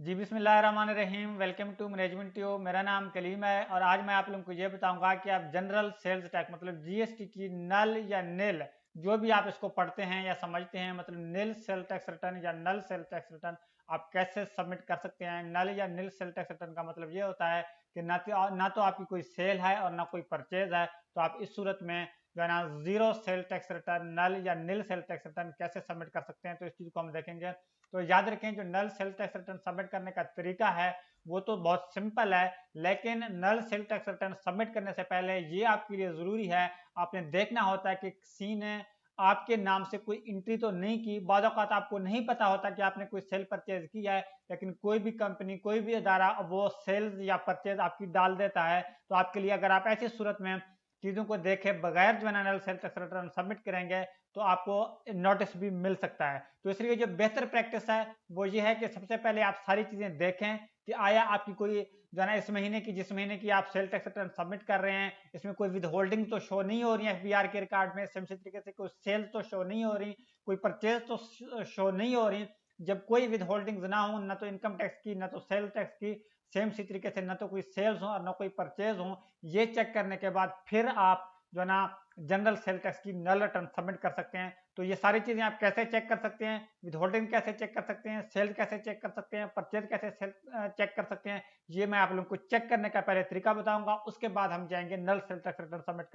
जी बिस्मिल्लाहिर्रहमानिर्रहीम। Welcome to management tube. मेरा नाम कलीम है और आज मैं आप लोगों को ये बताऊंगा कि आप जनरल सेल्स टैक्स मतलब जीएसटी की नल या निल जो भी आप इसको पढ़ते हैं या समझते हैं, मतलब निल सेल टैक्स रिटर्न या नल सेल टैक्स रिटर्न आप कैसे सबमिट कर सकते हैं। नल या निल सेल टैक्स रिटर्न का मतलब ये होता है कि ना तो आपकी कोई सेल है और ना कोई परचेज है, तो आप इस सूरत में जो है ना जीरो सेल टैक्स रिटर्न नल या निल सेल टैक्स रिटर्न कैसे सबमिट कर सकते हैं, तो इस चीज़ को हम देखेंगे। तो याद रखें, जो नल सेल टैक्स रिटर्न सबमिट करने का तरीका है वो तो बहुत सिंपल है, लेकिन नल सेल टैक्स रिटर्न सबमिट करने से पहले ये आपके लिए ज़रूरी है, आपने देखना होता है कि किसी ने आपके नाम से कोई एंट्री तो नहीं की। बाद औक़ात आपको नहीं पता होता कि आपने कोई सेल परचेज किया है, लेकिन कोई भी कंपनी कोई भी अदारा वो सेल्स या परचेज आपकी डाल देता है। तो आपके लिए, अगर आप ऐसी सूरत में चीज़ों को देखे बगैर जो है nil sale tax return submit करेंगे तो आपको नोटिस भी मिल सकता है। तो इसलिए जो बेहतर प्रैक्टिस है वो ये है कि सबसे पहले आप सारी चीज़ें देखें कि आया आपकी कोई जो है ना इस महीने की, जिस महीने की आप सेल टैक्स रिटर्न सबमिट कर रहे हैं, इसमें कोई विद होल्डिंग तो शो नहीं हो रही है एफबीआर के रिकॉर्ड में। सेम तरीके से कोई सेल्स तो शो नहीं हो रही, कोई परचेज तो शो नहीं हो रही। जब कोई विद होल्डिंग्स ना हो, ना तो इनकम टैक्स की ना तो सेल टैक्स की, सेम सी तरीके से ना तो कोई सेल्स हो और ना कोई परचेज हो, ये चेक करने के बाद फिर आप जो है ना जनरल सेल टैक्स की नल रिटर्न सबमिट कर सकते हैं। तो ये सारी चीजें आप कैसे चेक कर सकते हैं, विद होल्डिंग कैसे चेक कर सकते हैं, सेल कैसे चेक कर सकते हैं, परचेज कैसे चेक कर सकते हैं, ये मैं आप लोगों को चेक करने का पहले तरीका बताऊंगा। उसके बाद हम जाएंगे नल सेल टैक्स रिटर्न सबमिट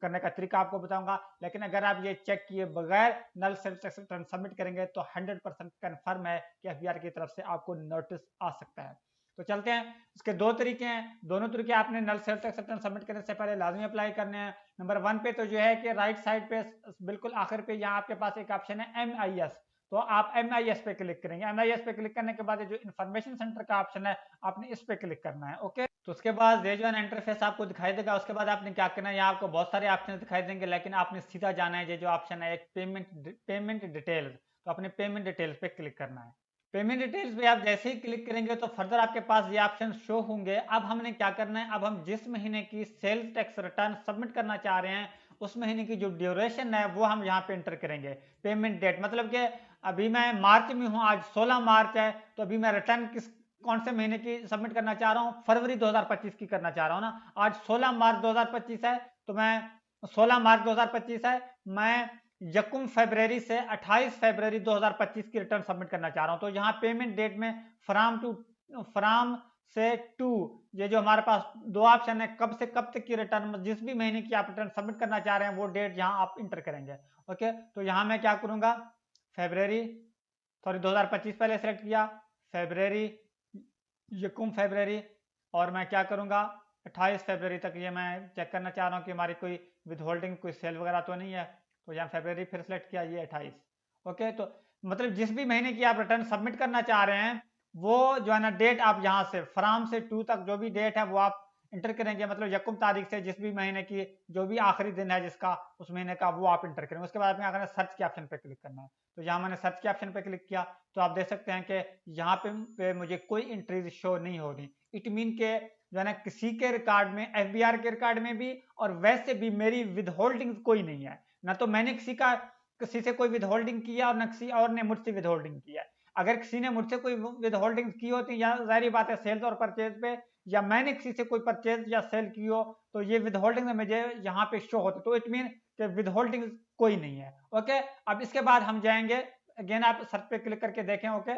करने का तरीका आपको बताऊंगा। लेकिन अगर आप ये चेक किए बगैर नल सेल टैक्स रिटर्न सबमिट करेंगे तो 100% कन्फर्म है कि एफबीआर की तरफ से आपको नोटिस आ सकता है। तो चलते हैं, इसके दो तरीके हैं, दोनों तरीके आपने नल सेल टैक्स रिटर्न सबमिट करने से पहले लाजमी अप्लाई करने हैं। नंबर 1 पे तो जो है कि राइट साइड पे बिल्कुल आखिर पे यहाँ आपके पास एक ऑप्शन है MIS। तो आप MIS पे क्लिक करेंगे। MIS पे क्लिक करने के बाद जो इन्फॉर्मेशन सेंटर का ऑप्शन है आपने इस पे क्लिक करना है। ओके, तो उसके बाद ये जो है इंटरफेस आपको दिखाई देगा। उसके बाद आपने क्या करना है, यहाँ आपको बहुत सारे ऑप्शन दिखाई देंगे, लेकिन आपने सीधा जाना है। ये जो ऑप्शन है एक पेमेंट डिटेल्स, तो अपने पेमेंट डिटेल्स पे क्लिक करना है। पेमेंट डिटेल्स पे आप जैसे ही क्लिक करेंगे तो फर्दर आपके पास ये ऑप्शन शो होंगे। अब हमने क्या करना है, अब हम जिस महीने की सेल्स टैक्स रिटर्न सबमिट करना चाह रहे हैं उस महीने की जो ड्यूरेशन है वो हम यहाँ पे एंटर करेंगे। पेमेंट डेट मतलब कि अभी मैं मार्च में हूँ, आज 16 मार्च है, तो अभी मैं रिटर्न कौन से महीने की सबमिट करना चाह रहा हूँ, फरवरी 2025 की करना चाह रहा हूँ ना। आज 16 मार्च 2025 है, तो मैं 16 मार्च 2025 है, मैं यकुम फरवरी से 28 फरवरी 2025 की रिटर्न सबमिट करना चाह रहा हूं। तो यहाँ पेमेंट डेट में फ्राम से टू, ये जो हमारे पास दो ऑप्शन है, कब से कब तक की रिटर्न, जिस भी महीने की आप रिटर्न सबमिट करना चाह रहे हैं वो डेट यहाँ आप इंटर करेंगे। ओके, तो यहाँ मैं क्या करूंगा, फरवरी सॉरी 2025 पहले सेलेक्ट किया, फरवरी यकुम फरवरी, और मैं क्या करूंगा 28 फरवरी तक ये मैं चेक करना चाह रहा हूँ कि हमारी कोई विद होल्डिंग कोई सेल वगैरह तो नहीं है। तो यहाँ फरवरी फिर सेलेक्ट किया, ये 28। ओके, तो मतलब जिस भी महीने की आप रिटर्न सबमिट करना चाह रहे हैं वो जो है ना डेट आप यहाँ से फ्राम से टू तक जो भी डेट है वो आप इंटर करेंगे। मतलब यकुम तारीख से जिस भी महीने की जो भी आखिरी दिन है जिसका उस महीने का वो आप इंटर करेंगे। उसके बाद आपने क्या करना है, सर्च के ऑप्शन पे क्लिक करना है। तो यहाँ मैंने सर्च के ऑप्शन पे क्लिक किया तो आप देख सकते हैं कि यहाँ पे मुझे कोई एंट्रीज शो नहीं हो रही। इट मीन के जो है ना किसी के रिकॉर्ड में, एफबीआर के रिकॉर्ड में भी और वैसे भी मेरी विद होल्डिंग कोई नहीं है। ना तो मैंने किसी से कोई विद होल्डिंग किया और न किसी और ने मुझसे विद होल्डिंग किया। अगर किसी ने मुझसे कोई विद होल्डिंग की होती या जाहिर बात है सेल्स और परचेज पे, या मैंने किसी से कोई परचेज या सेल की हो, तो ये विद होल्डिंग में मुझे यहाँ पे शो होती। तो इट मीन कि विद होल्डिंग कोई नहीं है। ओके, अब इसके बाद हम जाएंगे, अगेन आप सर्च पे क्लिक करके देखें। ओके,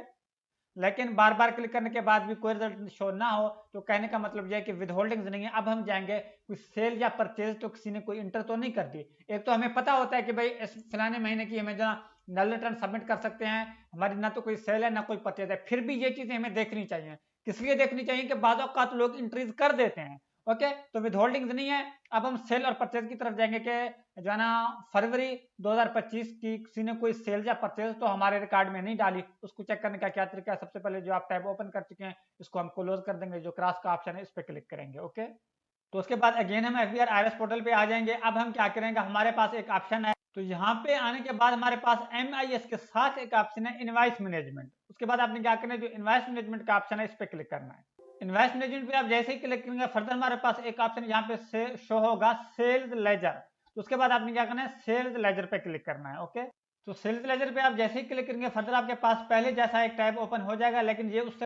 लेकिन बार बार क्लिक करने के बाद भी कोई रिजल्ट शो ना हो तो कहने का मतलब यह है कि विद होल्डिंग्स नहीं है। अब हम जाएंगे, कोई सेल या परचेज तो किसी ने कोई इंटर तो नहीं कर दी। एक तो हमें पता होता है कि भाई इस फलाने महीने की हमें जहाँ नल रिटर्न सबमिट कर सकते हैं, हमारी ना तो कोई सेल है ना कोई परचेज है। फिर भी ये चीजें हमें देखनी चाहिए, किस लिए देखनी चाहिए कि बाज़ औक़ात लोग इंट्रीज कर देते हैं। ओके, तो विद होल्डिंग्स नहीं है। अब हम सेल और परचेज की तरफ जाएंगे कि जो है ना फरवरी 2025 की किसी ने कोई सेल या परचेज तो हमारे रिकॉर्ड में नहीं डाली। उसको चेक करने का क्या तरीका है, सबसे पहले जो आप टैब ओपन कर चुके हैं इसको हम क्लोज कर देंगे, जो क्रॉस का ऑप्शन है इस पर क्लिक करेंगे। ओके, तो उसके बाद अगेन हम एफबीआर आईआरएस पोर्टल पे आ जाएंगे। अब हम क्या करेंगे, हमारे पास एक ऑप्शन है, तो यहाँ पे आने के बाद हमारे पास MIS के साथ एक ऑप्शन है इनवॉइस मैनेजमेंट। उसके बाद आपने क्या करना है, जो इनवॉइस मैनेजमेंट का ऑप्शन है इस पे क्लिक करना है। इनवॉइस मैनेजमेंट पे आप जैसे ही क्लिक करेंगे फर्दर हमारे पास एक ऑप्शन यहाँ पे शो होगा सेल्स लेजर। तो उसके बाद आपने क्या करना है, सेल्स लेजर पे क्लिक करना है। ओके, तो सेल्स लेजर पे आप जैसे ही क्लिक करेंगे फर्दर आपके पास पहले जैसा एक टैब ओपन हो जाएगा, लेकिन ये उससे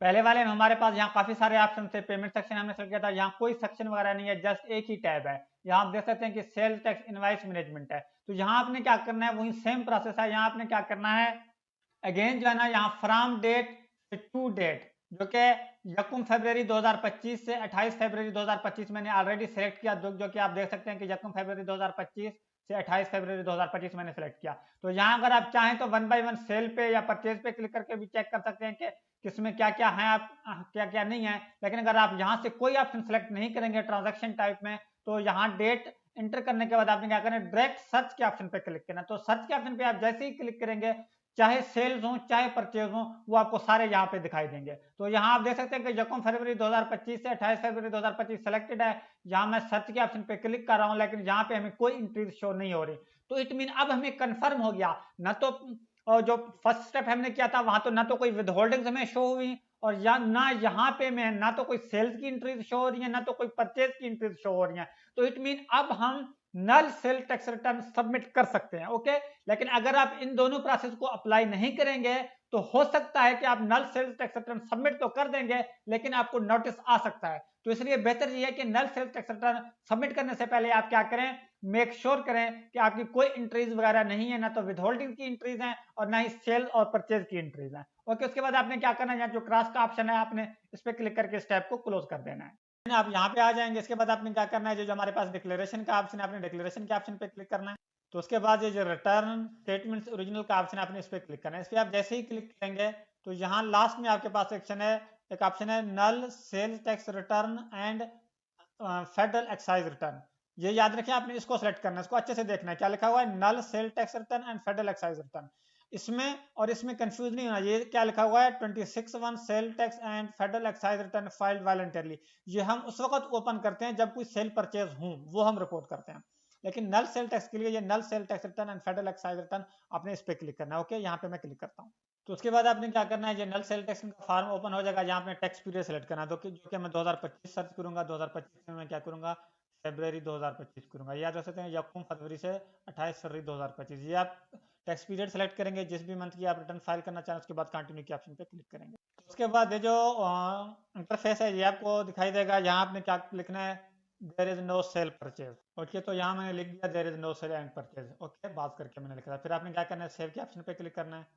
पहले वाले में हमारे पास यहाँ काफी सारे ऑप्शन थे, पेमेंट सेक्शन हमने सेलेक्ट किया था, यहाँ कोई सेक्शन वगैरह नहीं है, जस्ट एक ही टैब है। यहाँ आप देख सकते हैं कि सेल्स टैक्स इनवाइस मैनेजमेंट है। तो यहाँ आपने क्या करना है, वही सेम प्रोसेस है। यहाँ आपने क्या करना है, अगेन जो है ना, यहाँ फ्रॉम डेट टू डेट, जो कि यकम फरवरी 2025 से 28 फरवरी 2025 मैंने ऑलरेडी सेलेक्ट किया, जो कि आप देख सकते हैं कि यकम फरवरी 2025 से 28 फरवरी 2025 मैंने सेलेक्ट किया। तो यहाँ अगर आप चाहें तो वन बाय वन सेल पे या परचेज पे क्लिक करके भी चेक कर सकते हैं कि किसमें क्या क्या है, आप क्या क्या नहीं है। लेकिन अगर आप यहाँ से कोई ऑप्शन सेलेक्ट नहीं करेंगे ट्रांजेक्शन टाइप में, तो यहाँ डेट इंटर करने के बाद आपने क्या करना है, डायरेक्ट सर्च के ऑप्शन पे क्लिक करना। तो सर्च के ऑप्शन पे आप जैसे ही क्लिक करेंगे, चाहे सेल्स हो चाहे परचेज हो, वो आपको सारे यहाँ पे दिखाई देंगे। तो यहाँ आप देख सकते हैं कि यकम फरवरी 2025 से 28 फरवरी 2025 सेलेक्टेड है। यहाँ मैं सर्च के ऑप्शन पे क्लिक कर रहा हूँ, लेकिन यहाँ पे हमें कोई एंट्रीज शो नहीं हो रही। तो इट मीन अब हमें कंफर्म हो गया ना, तो और जो फर्स्ट स्टेप हमने किया था वहां तो ना तो कोई विद होल्डिंग्स हमें शो हुई, और या ना यहाँ पे में ना तो कोई सेल्स की एंट्रीज शो हो रही है, ना तो कोई परचेज की एंट्रीज शो हो रही है। तो इट मीन अब हम नल सेल टैक्स रिटर्न सबमिट कर सकते हैं। ओके, लेकिन अगर आप इन दोनों प्रोसेस को अप्लाई नहीं करेंगे, तो हो सकता है कि आप नल सेल्स टैक्स रिटर्न सबमिट तो कर देंगे, लेकिन आपको नोटिस आ सकता है। तो इसलिए बेहतर ये है कि नल सेल्स टैक्स रिटर्न सबमिट करने से पहले आप क्या करें, मेक श्योर करें कि आपकी कोई एंट्रीज वगैरह नहीं है, ना तो विद होल्डिंग की एंट्रीज हैं और ना ही सेल और परचेज की एंट्रीज हैं। ओके, उसके बाद आपने क्या करना है, यहाँ जो क्रॉस का ऑप्शन है आपने इस पर क्लिक करके स्टेप को क्लोज कर देना है। आप यहाँ पे आ जाएंगे। इसके बाद आपने क्या करना है, जो हमारे पास डिक्लेरेशन का ऑप्शन है, आपने डिक्लेरेशन के ऑप्शन पे क्लिक करना है। तो उसके बाद ये जो रिटर्न स्टेटमेंट्स ओरिजिनल का ऑप्शन है, आपने इस पर क्लिक करना है। इस पर आप जैसे ही क्लिक करेंगे तो यहाँ लास्ट में आपके पास सेक्शन है, एक ऑप्शन है nil sales tax return and federal excise return. ये याद रखें, आपने इसको सेलेक्ट करना है, इसको अच्छे से देखना है क्या लिखा हुआ है, nil sale tax return and federal excise return. इसमें और इसमें कंफ्यूज नहीं होना, ये क्या लिखा हुआ है 26(1) sale tax and federal excise return filed voluntarily. ये हम उस वक्त ओपन करते हैं जब कोई सेल परचेज हो, वो हम रिपोर्ट करते हैं। लेकिन नल सेल टैक्स के लिए ये nil sale tax return and federal excise return, आपने इस पर क्लिक करना है। ओके, यहाँ पे मैं क्लिक करता हूँ। तो उसके बाद आपने क्या करना है, ये नल सेल टैक्स का फॉर्म ओपन हो जाएगा। यहाँ पे टैक्स पीरियड सेलेक्ट करना है, जो कि मैं 2025 सर्च करूंगा। 2025 में मैं क्या करूंगा, फरवरी 2025 करूंगा। ये आप देख सकते हैं यकम फरवरी से 28 फरवरी 2025। ये आप टैक्स पीरियड सेलेक्ट करेंगे, जिस भी मंथ की आप रिटर्न फाइल करना चाहें, उसके बाद कंटिन्यू के ऑप्शन पे क्लिक करेंगे। तो उसके बाद ये जो इंटरफेस है ये आपको दिखाई देगा। यहाँ आपने क्या लिखना है, there is no sale purchase. Okay, तो यहाँ मैंने लिख दिया there is no sale and purchase. Okay, बात करके मैंने लिखा था। फिर आपने क्या करना है, सेव के ऑप्शन पे क्लिक करना है।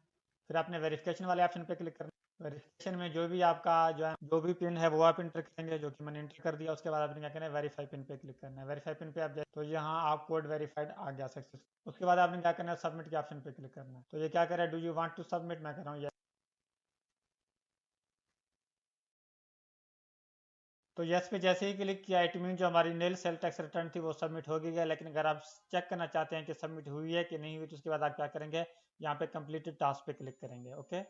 फिर आपने वेरिफिकेशन वाले ऑप्शन पे क्लिक करना है। वेरिफिकेशन में जो भी आपका जो भी पिन है वो आप इंटर करेंगे, जो कि मैंने इंटर कर दिया। उसके बाद आपने क्या करना है, वेरीफाई पिन पे क्लिक करना है। वेरीफाई पिन पे आप जाए तो यहाँ आप कोड वेरीफाइड आ गया सक्सेस। उसके बाद आपने क्या करना है, सबमिट के ऑप्शन पे क्लिक करना है। तो ये क्या कर रहा है, do you want to submit, मैं कर रहा हूँ। तो यस पे जैसे ही क्लिक किया, इट मीन जो हमारी नील सेल टैक्स रिटर्न थी वो सबमिट हो गई है। लेकिन अगर आप चेक करना चाहते हैं कि सबमिट हुई है कि नहीं हुई, तो उसके बाद आप क्या करेंगे, यहाँ पे कंप्लीटेड टास्क पे क्लिक करेंगे। ओके,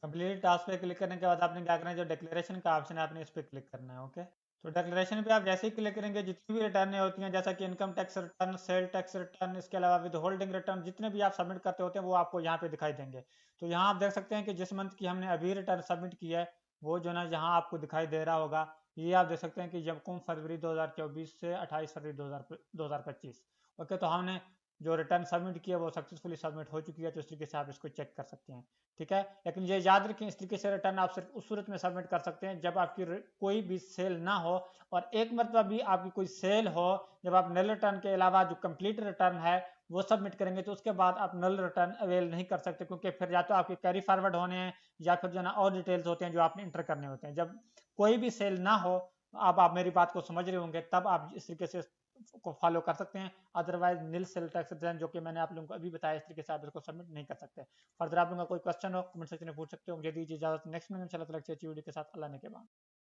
कंप्लीटेड टास्क पे क्लिक करने के बाद आपने क्या करना है, जो डिक्लेरेशन का ऑप्शन है आपने इस पर क्लिक करना है। ओके, तो डिक्लेरेशन पे आप जैसे ही क्लिक करेंगे, जितनी भी रिटर्न होती हैं, जैसा कि income tax return, cell tax return, इसके अलावा विद होल्डिंग रिटर्न, जितने भी आप सबमिट करते होते हैं वो आपको यहाँ पे दिखाई देंगे। तो यहाँ आप देख सकते हैं कि जिस मंथ की हमने अभी रिटर्न सबमिट की है, वो जो ना यहाँ आपको दिखाई दे रहा होगा। ये आप देख सकते हैं कि यकम फरवरी 2024 से 28 फरवरी 2025। ओके, तो हमने जो रिटर्न सबमिट किया वो सक्सेसफुली सबमिट हो चुकी है। तो इस तरीके से आप इसको चेक कर सकते हैं। ठीक है, लेकिन ये याद रखें, इस तरीके से रिटर्न आप सिर्फ उस सूरत में सबमिट कर सकते हैं जब आपकी कोई भी सेल ना हो, और एक मरतबा भी आपकी कोई सेल हो, जब आप नल रिटर्न के अलावा जो कंप्लीट रिटर्न है वो सबमिट करेंगे, तो उसके बाद आप नल रिटर्न अवेल नहीं कर सकते, क्योंकि फिर या तो आपके कैरी फॉरवर्ड होने हैं, या फिर जो ना और डिटेल्स होते हैं जो आपने इंटर करने होते हैं। जब कोई भी सेल ना हो, अब आप मेरी बात को समझ रहे होंगे, तब आप इस तरीके से को फॉलो कर सकते हैं। अदरवाइज नील सेल टैक्स रिटर्न, जो कि मैंने आप लोगों को अभी बताया, इस तरीके से आप इसको सबमिट नहीं कर सकते। फर्दर आप लोगों का कोई क्वेश्चन हो कमेंट सेक्शन में पूछ सकते हो। मुझे दीजिए इजाजत, नेक्स्ट में इंशाल्लाह वीडियो के साथ अल्लाह ने के बाद।